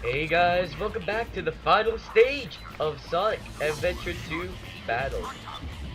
Hey guys, welcome back to the final stage of Sonic Adventure 2 Battle.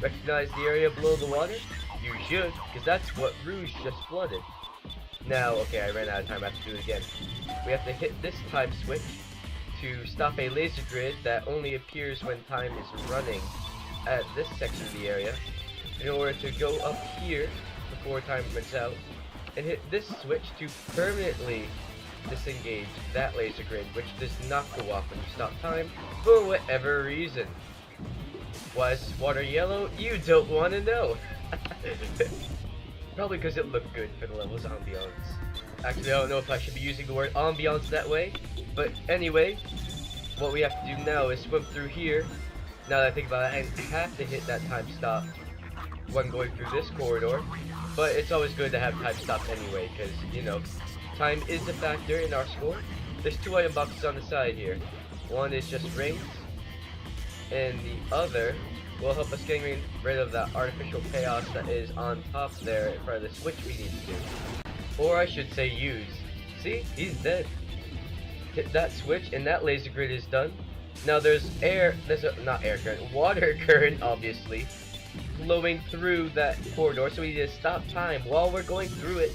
Recognize the area below the water? You should, because that's what Rouge just flooded. Now, okay, I ran out of time, I have to do it again. We have to hit this time switch to stop a laser grid that only appears when time is running at this section of the area, in order to go up here before time runs out, and hit this switch to permanently disengage that laser grid, which does not go off when you stop time for whatever reason. Why is water yellow? You don't want to know. Probably because it looked good for the level's ambiance. Actually, I don't know if I should be using the word ambiance that way, but anyway, what we have to do now is swim through here. Now that I think about it, I have to hit that time stop when going through this corridor, but it's always good to have time stops anyway, because, you know, time is a factor in our score. There's two item boxes on the side here. One is just rings, and the other will help us getting rid of that artificial chaos that is on top there in front of the switch we need to do. Or I should say use. See? He's dead. Hit that switch and that laser grid is done. Now there's not air current, water current obviously, flowing through that corridor, so we need to stop time while we're going through it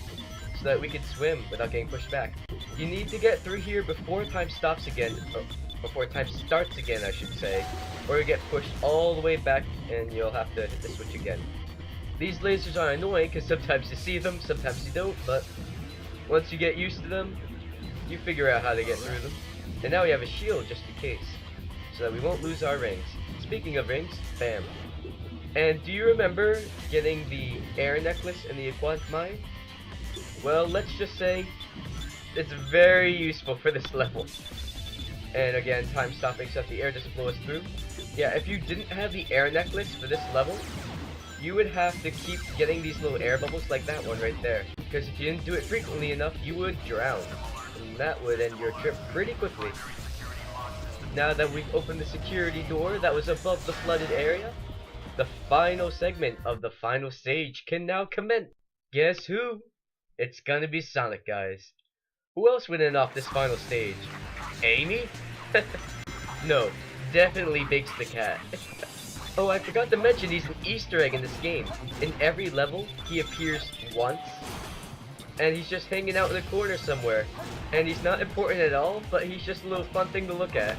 so that we can swim without getting pushed back. You need to get through here before time stops again, or before time starts again I should say, or you get pushed all the way back and you'll have to hit the switch again. These lasers are annoying because sometimes you see them, sometimes you don't, but once you get used to them, you figure out how to get through them. And now we have a shield just in case, so that we won't lose our rings. Speaking of rings, bam. And do you remember getting the air necklace in the aquatic mine? Well, let's just say it's very useful for this level. And again, time stopping so that the air doesn't blow us through. Yeah, if you didn't have the air necklace for this level, you would have to keep getting these little air bubbles like that one right there. Because if you didn't do it frequently enough, you would drown. And that would end your trip pretty quickly. Now that we've opened the security door that was above the flooded area, the final segment of the final stage can now commence. Guess who? It's gonna be Sonic, guys. Who else went in off this final stage? Amy? No, definitely Bakes the Cat. Oh, I forgot to mention he's an Easter egg in this game. In every level, he appears once, and he's just hanging out in the corner somewhere. And he's not important at all, but he's just a little fun thing to look at.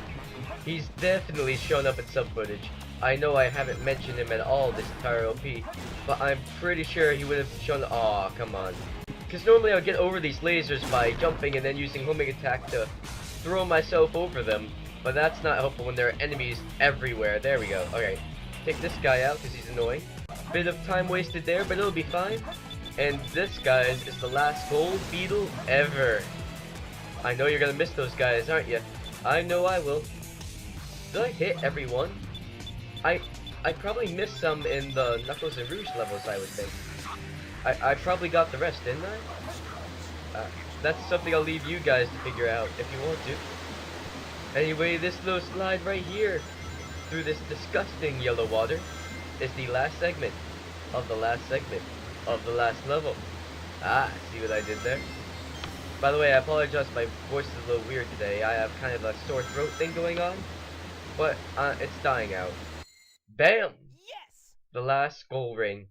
He's definitely shown up in some footage. I know I haven't mentioned him at all this entire LP, but I'm pretty sure he would have shown. Aw, come on. Because normally I would get over these lasers by jumping and then using homing attack to throw myself over them, but that's not helpful when there are enemies everywhere. There we go. Okay, take this guy out because he's annoying. Bit of time wasted there, but it'll be fine. And this, guys, is the last gold beetle ever. I know you're gonna miss those guys, aren't you? I know I will. Did I hit every one? I probably missed some in the Knuckles and Rouge levels, I would think. I probably got the rest, didn't I? That's something I'll leave you guys to figure out if you want to. Anyway, this little slide right here through this disgusting yellow water is the last segment of the last segment of the last level. Ah, see what I did there? By the way, I apologize, my voice is a little weird today. I have kind of a sore throat thing going on, but it's dying out. Bam! Yes! The last skull ring.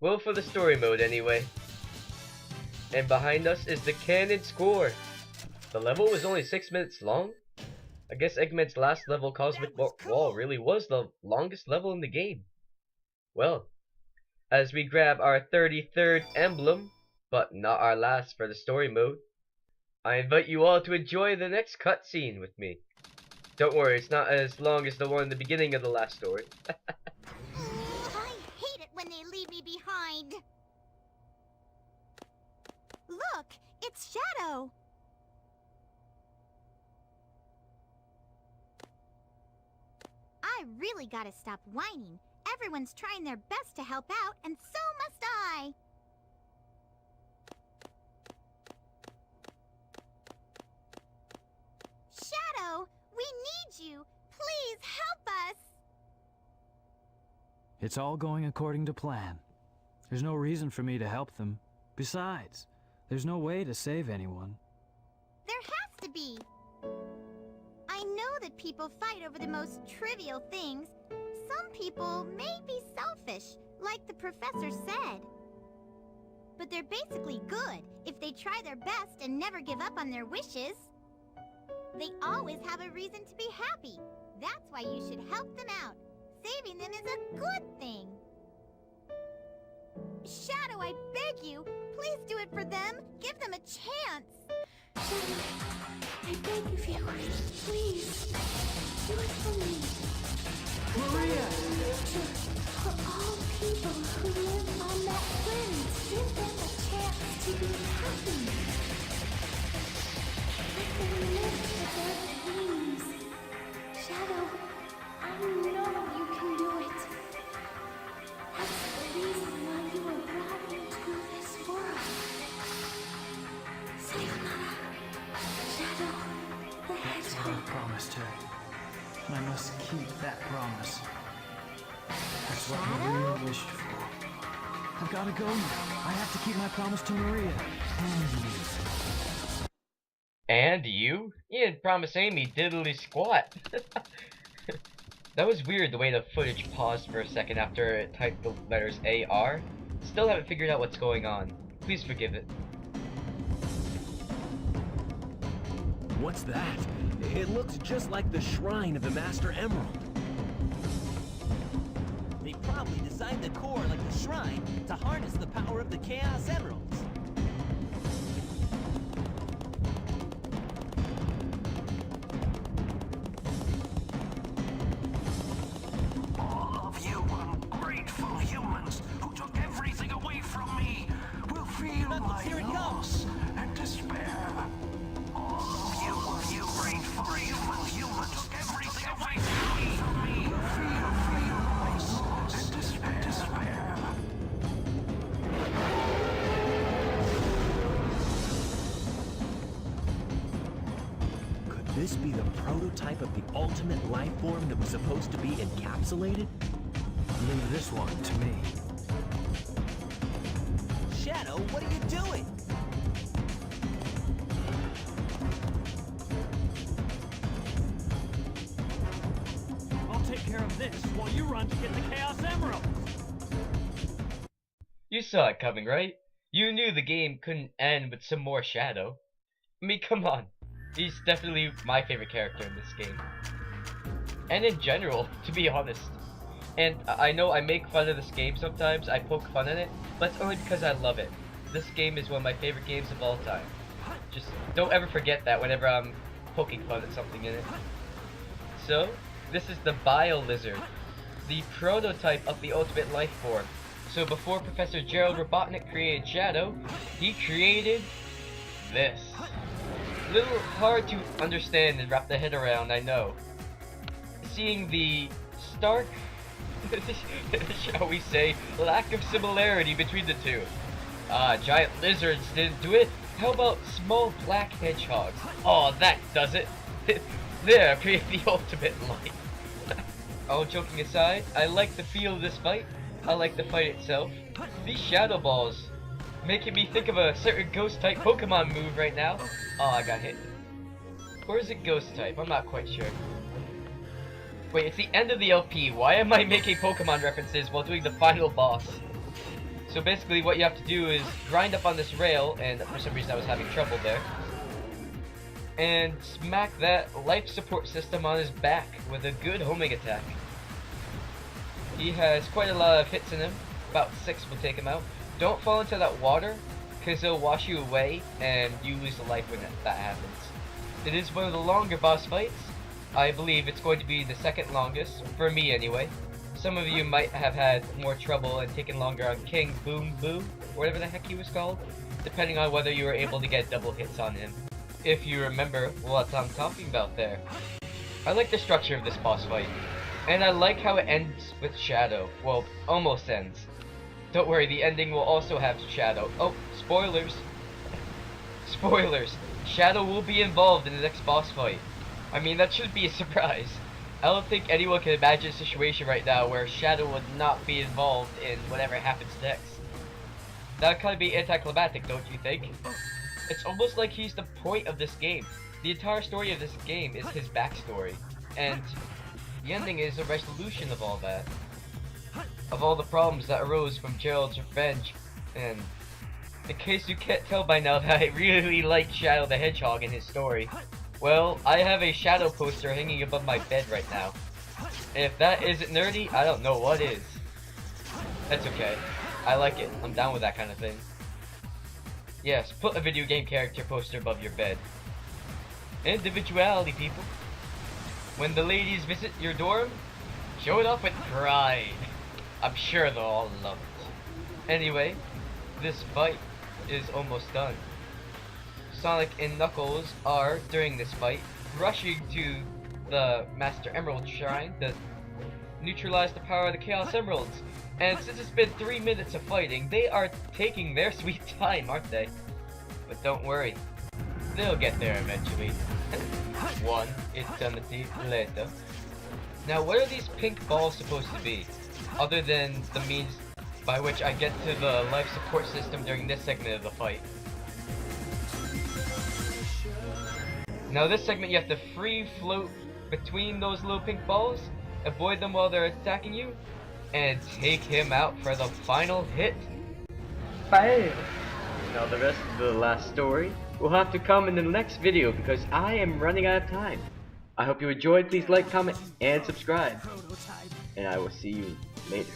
Well, for the story mode anyway. And behind us is the canon score. The level was only 6 minutes long. I guess Eggman's last level, Cosmic Wall, really was the longest level in the game. Well, as we grab our 33rd emblem, but not our last for the story mode, I invite you all to enjoy the next cutscene with me. Don't worry, it's not as long as the one in the beginning of the last story. I hate it when they leave me behind. Look, it's Shadow. I really gotta stop whining. Everyone's trying their best to help out, and so must I. Shadow, we need you. Please help us. It's all going according to plan. There's no reason for me to help them. Besides, there's no way to save anyone. There has to be. that people fight over the most trivial things, some people may be selfish, like the professor said. But they're basically good if they try their best and never give up on their wishes. They always have a reason to be happy. That's why you should help them out. Saving them is a good thing. Shadow, I beg you, please do it for them. Give them a chance. Shadow, I beg of you, please, do it for me. Maria! Future for all people who live on that planet. Give them a chance to be happy. Let them live for their dreams. Shadow, I know you can do it. That's the reason why you were brought into this world. Sayonara, Shadow the That's what I Hedgehog. promised her. And I must keep that promise. That's what Shadow? Maria wished for. I've gotta go now. I have to keep my promise to Maria. And you. And you? You didn't promise Amy diddly squat. That was weird the way the footage paused for a second after it typed the letters AR. Still haven't figured out what's going on. Please forgive it. What's that? It looks just like the shrine of the Master Emerald. They probably designed the core like the shrine to harness the power of the Chaos Emeralds. All of you ungrateful humans who took everything away from me will feel Knuckles, my here it loss and despair. All of you ungrateful humans took everything away from me will feel loss and despair. Could this be the prototype of the ultimate life form that was supposed to be encapsulated? Leave this one to me. Shadow, what are you doing? I'll take care of this while you run to get the Chaos Emerald. You saw it coming, right? You knew the game couldn't end with some more Shadow. I mean, come on. He's definitely my favorite character in this game. And in general, to be honest. And I know I make fun of this game sometimes, I poke fun at it, but it's only because I love it. This game is one of my favorite games of all time. Just don't ever forget that whenever I'm poking fun at something in it. So, this is the Bio Lizard, the prototype of the ultimate life form. So before Professor Gerald Robotnik created Shadow, he created this. Little hard to understand and wrap the head around, I know. Seeing the stark, shall we say, lack of similarity between the two. Giant lizards didn't do it. How about small black hedgehogs? Oh, that does it. There, create the ultimate life. All joking aside, I like the feel of this fight. I like the fight itself. These shadow balls making me think of a certain ghost type Pokemon move right now. Oh, I got hit. Or is it ghost type? I'm not quite sure. Wait, it's the end of the LP. Why am I making Pokemon references while doing the final boss? So basically what you have to do is grind up on this rail, and for some reason I was having trouble there, and smack that life support system on his back with a good homing attack. He has quite a lot of hits in him. About 6 will take him out. Don't fall into that water, because it'll wash you away, and you lose a life when that happens. It is one of the longer boss fights. I believe it's going to be the second longest, for me anyway. Some of you might have had more trouble and taken longer on King Boom Boo, or whatever the heck he was called, depending on whether you were able to get double hits on him. If you remember what I'm talking about there. I like the structure of this boss fight, and I like how it ends with Shadow. Well, almost ends. Don't worry, the ending will also have Shadow. Oh, spoilers! Spoilers! Shadow will be involved in the next boss fight. I mean, that should be a surprise. I don't think anyone can imagine a situation right now where Shadow would not be involved in whatever happens next. That would kind of be anticlimactic, don't you think? It's almost like he's the point of this game. The entire story of this game is his backstory. and the ending is a resolution of all that. Of all the problems that arose from Gerald's revenge. And in case you can't tell by now that I really like Shadow the Hedgehog in his story, well, I have a Shadow poster hanging above my bed right now. And if that isn't nerdy, I don't know what is. That's okay. I like it. I'm down with that kind of thing. Yes, put a video game character poster above your bed. Individuality, people. When the ladies visit your dorm, show it off with pride. I'm sure they'll all love it. Anyway, this fight is almost done. Sonic and Knuckles are, during this fight, rushing to the Master Emerald Shrine to neutralize the power of the Chaos Emeralds. And since it's been 3 minutes of fighting, they are taking their sweet time, aren't they? But don't worry, they'll get there eventually. One eternity later. Now, what are these pink balls supposed to be? Other than the means by which I get to the life support system during this segment of the fight. Now this segment you have to free float between those little pink balls, avoid them while they're attacking you, and take him out for the final hit. Bam! Now the rest of the last story will have to come in the next video because I am running out of time. I hope you enjoyed. Please like, comment, and subscribe. And I will see you later.